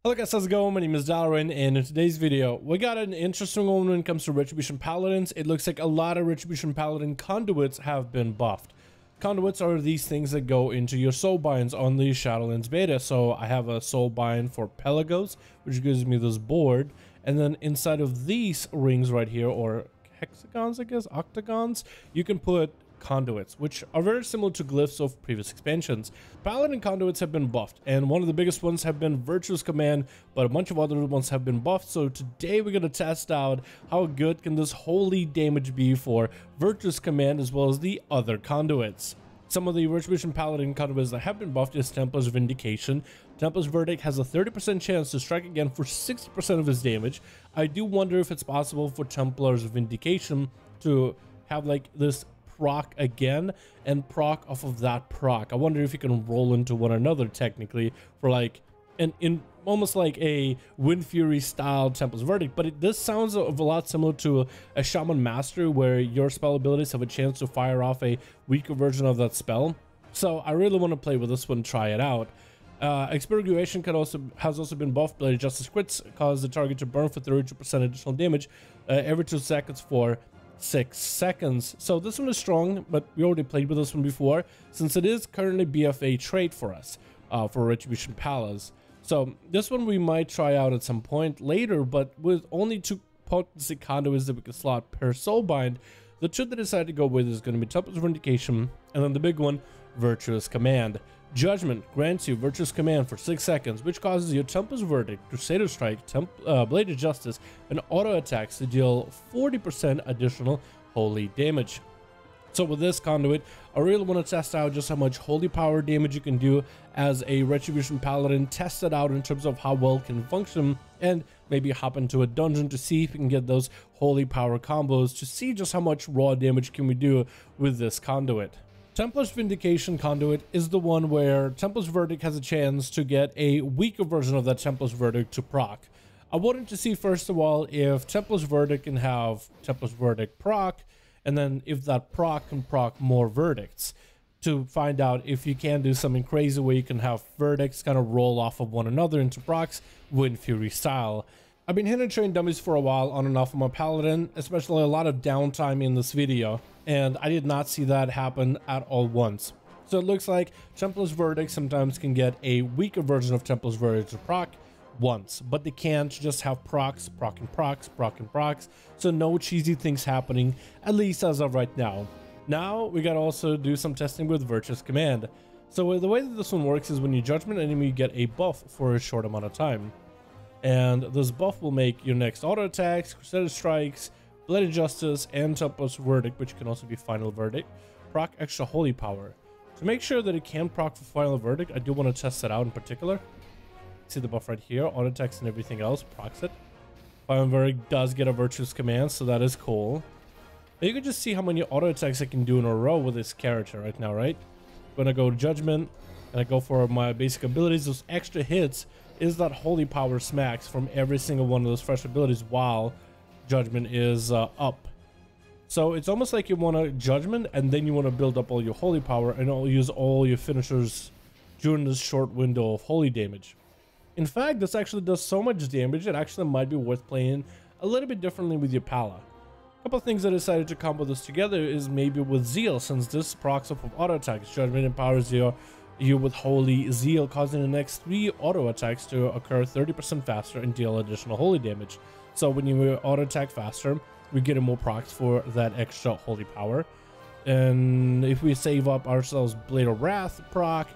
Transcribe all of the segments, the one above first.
Hello guys, how's it going? My name is Dalaran, and in today's video, we got an interesting one when it comes to Retribution Paladins. It looks like a lot of Retribution Paladin conduits have been buffed. Conduits are these things that go into your soul binds on the Shadowlands beta. So I have a soul bind for Pelagos, which gives me this board, and then inside of these rings right here, or hexagons, I guess, octagons, you can put conduits, which are very similar to glyphs of previous expansions. Paladin conduits have been buffed, and one of the biggest ones have been Virtuous Command, but a bunch of other ones have been buffed. So today we're going to test out how good can this holy damage be for Virtuous Command as well as the other conduits. Some of the Retribution Paladin conduits that have been buffed is Templar's Vindication. Templar's Verdict has a 30% chance to strike again for 60% of his damage. I do wonder if it's possible for Templar's Vindication to have like this proc again and proc off of that proc. I wonder if you can roll into one another technically for like in almost like a Wind Fury style Templar's Verdict, but this sounds of a lot similar to a Shaman Mastery where your spell abilities have a chance to fire off a weaker version of that spell. So I really want to play with this one, try it out. Expurgation has also been buffed. Blade Justice crits cause the target to burn for 32% additional damage every 2 seconds for 6 seconds. So this one is strong, but we already played with this one before since it is currently BFA trait for us for Retribution Palas. So this one we might try out at some point later, but with only 2 potency conduits that we can slot per soulbind, the 2 that I decided to go with is going to be Templar's Vindication, and then the big one, Virtuous Command. Judgment grants you Virtuous Command for 6 seconds, which causes your Templar's Verdict, Crusader Strike, Blade of Justice, and auto attacks to deal 40% additional holy damage. So with this conduit, I really want to test out just how much holy power damage you can do as a Retribution Paladin, test it out in terms of how well it can function, and maybe hop into a dungeon to see if we can get those holy power combos to see just how much raw damage can we do with this conduit. Templar's Vindication conduit is the one where Templar's Verdict has a chance to get a weaker version of that Templar's Verdict to proc. I wanted to see first of all if Templar's Verdict can have Templar's Verdict proc, and then if that proc can proc more verdicts, to find out if you can do something crazy where you can have verdicts kind of roll off of one another into procs, Wind Fury style. I've been hitting train dummies for a while on and off of my Paladin, especially a lot of downtime in this video, and I did not see that happen at all once. So it looks like Templar's Verdict sometimes can get a weaker version of Templar's Verdict to proc once, but they can't just have procs, proc and procs, proc and procs, so no cheesy things happening, at least as of right now. Now we gotta also do some testing with Virtuous Command. So the way that this one works is when you judgment an enemy, you get a buff for a short amount of time. And this buff will make your next auto attacks, Crusader Strikes, Blade of Justice, and Templar's Verdict, which can also be Final Verdict, proc extra holy power. To make sure that it can proc for Final Verdict, I do want to test it out in particular. See the buff right here, auto attacks and everything else, procs it. Final Verdict does get a Virtuous Command, so that is cool. And you can just see how many auto attacks I can do in a row with this character right now, right? I'm gonna go Judgment, and I go for my basic abilities. Those extra hits is that holy power smacks from every single one of those fresh abilities while Judgment is up. So it's almost like you want to Judgment and then you want to build up all your holy power and use all your finishers during this short window of holy damage. In fact, this actually does so much damage it actually might be worth playing a little bit differently with your Pala. A couple of things I decided to combo this together is maybe with Zeal, since this procs off of auto attacks. Judgment empowers you with Holy Zeal, causing the next 3 auto attacks to occur 30% faster and deal additional holy damage. So when you auto attack faster, we get more procs for that extra holy power. And if we save up ourselves Blade of Wrath proc,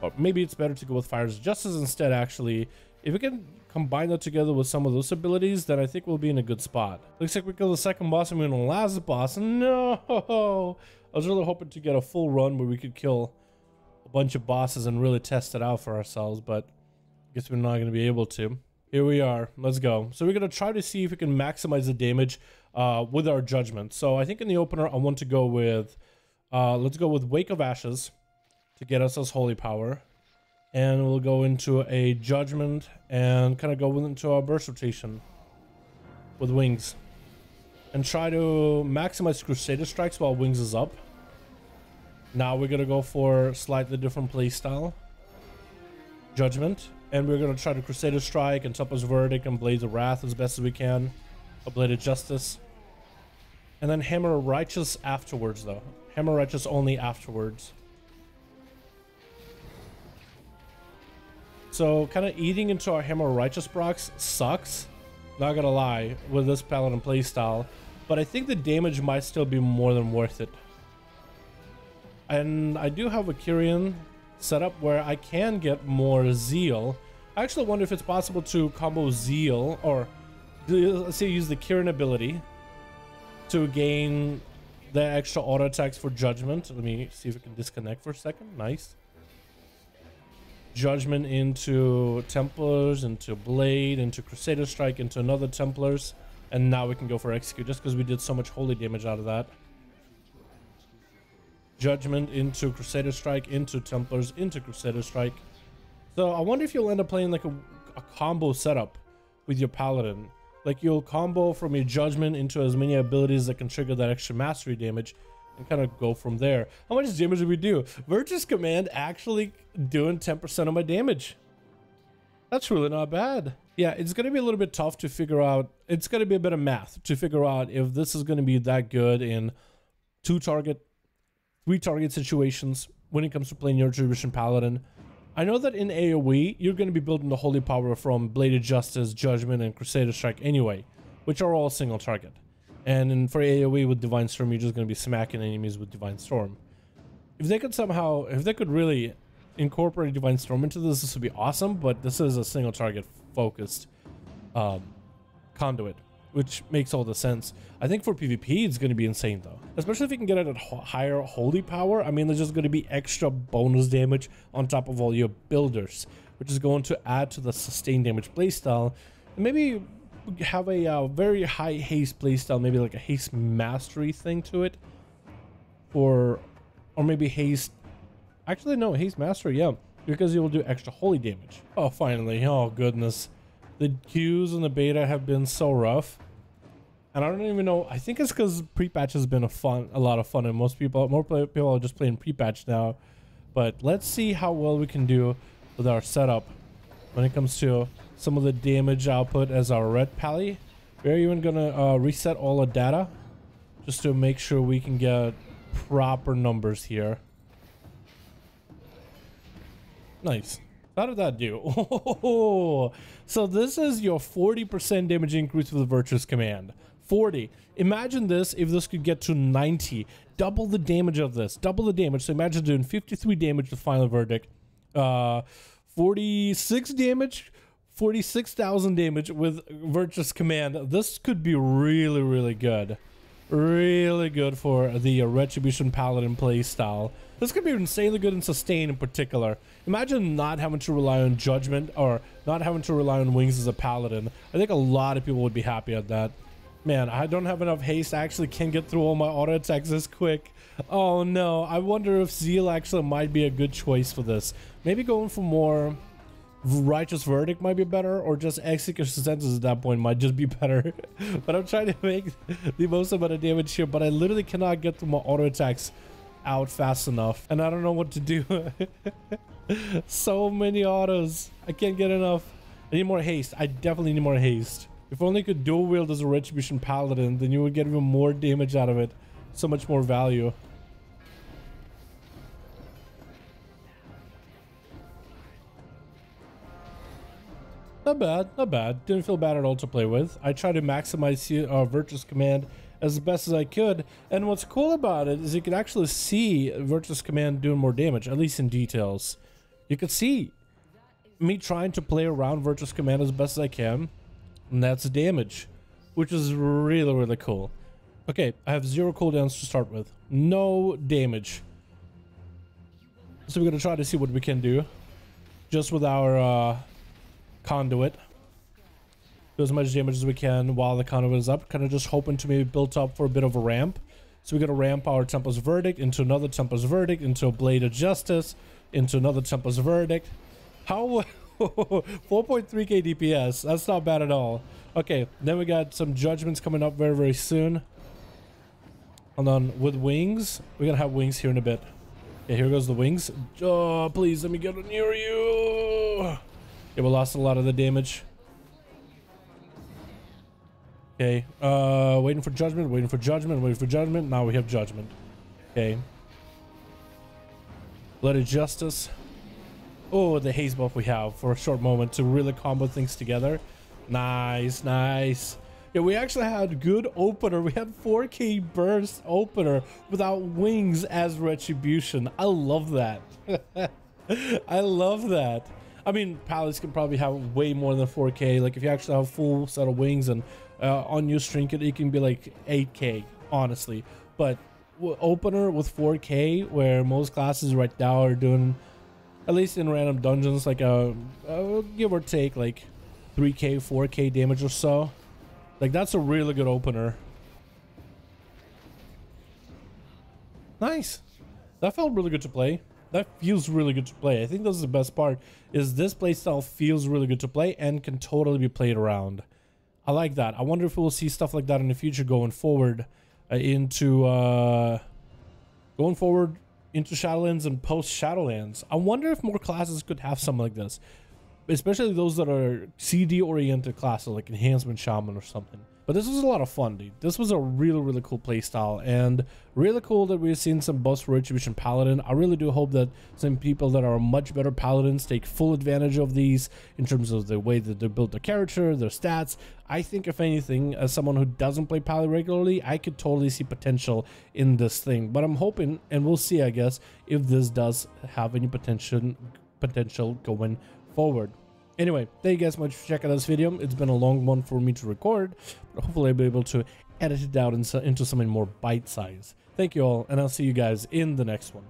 or maybe it's better to go with Fire's Justice instead actually. If we can combine that together with some of those abilities, then I think we'll be in a good spot. Looks like we killed the second boss and we're gonna last boss. No! I was really hoping to get a full run where we could kill a bunch of bosses and really test it out for ourselves, but I guess we're not going to be able to. Here we are. Let's go. So we're going to try to see if we can maximize the damage with our Judgment. So I think in the opener I want to go with, let's go with Wake of Ashes to get us holy power. And we'll go into a Judgment and kind of go into our burst rotation with Wings. And try to maximize Crusader Strikes while Wings is up. Now we're going to go for slightly different playstyle. Judgment. And we're gonna try to Crusader Strike and Templar's Verdict and Blades of Wrath as best as we can. A Blade of Justice. And then Hammer of Righteous afterwards though. Hammer of Righteous only afterwards. So kind of eating into our Hammer of Righteous procs sucks. Not gonna lie, with this Paladin playstyle. But I think the damage might still be more than worth it. And I do have a Kyrian setup where I can get more Zeal. I actually wonder if it's possible to combo Zeal, or let's say use the Kyrian ability to gain the extra auto attacks for Judgment. Let me see if we can disconnect for a second. Nice. Judgment into Templars, into Blade, into Crusader Strike, into another Templars. And now we can go for Execute just because we did so much holy damage out of that. Judgment into Crusader Strike, into Templars, into Crusader Strike. So I wonder if you'll end up playing like a combo setup with your Paladin. Like you'll combo from your Judgment into as many abilities that can trigger that extra mastery damage and kind of go from there. How much damage did we do? Virtuous Command actually doing 10% of my damage. That's really not bad. Yeah, it's going to be a little bit tough to figure out. It's going to be a bit of math to figure out if this is going to be that good in 2-target, 3-target situations when it comes to playing your Retribution Paladin. I know that in AoE, you're going to be building the holy power from Blade of Justice, Judgment, and Crusader Strike anyway, which are all single target. And for AoE with Divine Storm, you're just going to be smacking enemies with Divine Storm. If they could somehow, if they could really incorporate Divine Storm into this, this would be awesome, but this is a single target focused Conduit, which makes all the sense. I think for PvP, it's going to be insane though, especially if you can get it at higher holy power. I mean, there's just going to be extra bonus damage on top of all your builders, which is going to add to the sustained damage playstyle. And maybe have a very high haste playstyle, maybe like a haste mastery thing to it, or maybe haste. Actually, no, haste mastery, yeah, because you will do extra holy damage. Oh, finally! Oh goodness, the queues in the beta have been so rough. And I don't even know. I think it's because pre-patch has been a lot of fun, and more people are just playing pre-patch now. But let's see how well we can do with our setup when it comes to some of the damage output as our red pally. We're even gonna reset all the data just to make sure we can get proper numbers here. Nice. How did that do? Oh, so this is your 40% damage increase with the Virtuous Command. 40. Imagine this if this could get to 90. Double the damage of this. Double the damage. So imagine doing 53 damage with Final Verdict. 46 damage. 46,000 damage with Virtuous Command. This could be really, really good. Really good for the Retribution Paladin playstyle. This could be insanely good in Sustain in particular. Imagine not having to rely on Judgment or not having to rely on Wings as a Paladin. I think a lot of people would be happy at that. Man, I don't have enough haste. I actually can't get through all my auto attacks this quick. Oh no, I wonder if Zeal actually might be a good choice for this. Maybe going for more Righteous Verdict might be better, or just Execution Sentence at that point might just be better. But I'm trying to make the most amount of damage here, but I literally cannot get through my auto attacks out fast enough, and I don't know what to do. So many autos. I can't get enough. I need more haste. I definitely need more haste. If only you could dual wield as a Retribution Paladin, then you would get even more damage out of it. So much more value. Not bad, not bad. Didn't feel bad at all to play with. I tried to maximize Virtuous Command as best as I could. And what's cool about it is you can actually see Virtuous Command doing more damage, at least in details. You could see me trying to play around Virtuous Command as best as I can. And that's damage, which is really, really cool. Okay, I have 0 cooldowns to start with. No damage. So we're going to try to see what we can do. Just with our Conduit. Do as much damage as we can while the Conduit is up. Kind of just hoping to maybe build up for a bit of a ramp. So we're going to ramp our Templar's Verdict into another Templar's Verdict, into a Blade of Justice, into another Templar's Verdict. How... 4.3k DPS. That's not bad at all. Okay, then we got some Judgments coming up very, very soon. Hold on, with Wings. We're going to have Wings here in a bit. Okay, here goes the Wings. Oh, please let me get near you. Yeah, we lost a lot of the damage. Okay, waiting for judgment, waiting for judgment, waiting for judgment. Now we have judgment. Okay. Bloody justice. Oh, the haze buff we have for a short moment to really combo things together. Nice, nice. Yeah, we actually had good opener. We had 4K burst opener without wings as Retribution. I love that. I love that. I mean, palettes can probably have way more than 4K. Like if you actually have full set of wings and on your trinket, it can be like 8K, honestly. But opener with 4K, where most classes right now are doing, at least in random dungeons, like give or take like 3K, 4K damage or so. Like that's a really good opener. Nice. That felt really good to play. That feels really good to play. I think this is the best part, is this playstyle feels really good to play and can totally be played around. I like that. I wonder if we'll see stuff like that in the future going forward into Shadowlands and post Shadowlands. I wonder if more classes could have something like this, especially those that are CD oriented classes like Enhancement Shaman or something. But this was a lot of fun, dude. This was a really, really cool playstyle, and really cool that we've seen some buffs for Retribution Paladin. I really do hope that some people that are much better paladins take full advantage of these in terms of the way that they build their character, their stats. I think, if anything, as someone who doesn't play Paladin regularly, I could totally see potential in this thing. But I'm hoping, and we'll see, I guess, if this does have any potential going forward. Anyway, thank you guys so much for checking out this video. It's been a long one for me to record, but hopefully I'll be able to edit it down into something more bite-sized. Thank you all, and I'll see you guys in the next one.